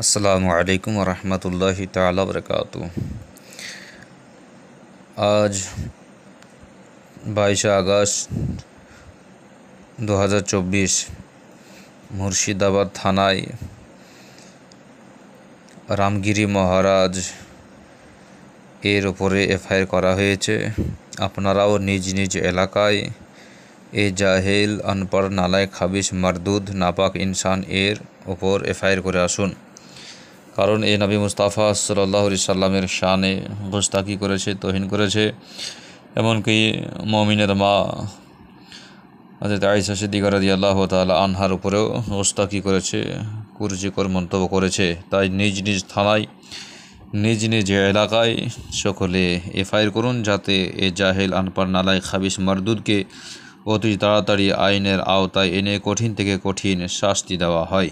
আসসালামু আলাইকুম রহমতুল্লাহি তাআলা বরকাতুহু। আজ 22 আগস্ট 2024 মুর্শিদাবাদ থানায় রামগিরি মহারাজ এর ওপরে এফআইআর করা হয়েছে। আপনারাও নিজ নিজ এলাকায় এ জাহেল, আনপড়, নালায়েক, খাবিশ, মারদুদ, নাপাক ইনসান এর ওপর এফআইআর করে আসুন। কারণ এ নবী মুস্তাফা সাল্লাল্লাহু আলাইহি সাল্লামের শানে গোস্তাকি করেছে, তোহিন করেছে। এমনকি মুমিনের মা হযরত আয়েশা সিদ্দিকা রাদিয়াল্লাহু তাআলা আনহার উপরেও গোস্তাকি করেছে, কুরুচিকর মন্তব্য করেছে। তাই নিজ নিজ থানায়, নিজ নিজ এলাকায় সকলে এফআইআর করুন, যাতে এ জাহেল, আনপড়, নালায়েক, খাবিশ, মারদুদকে অতি তাড়াতাড়ি আইনের আওতায় এনে কঠিন থেকে কঠিন শাস্তি দেওয়া হয়।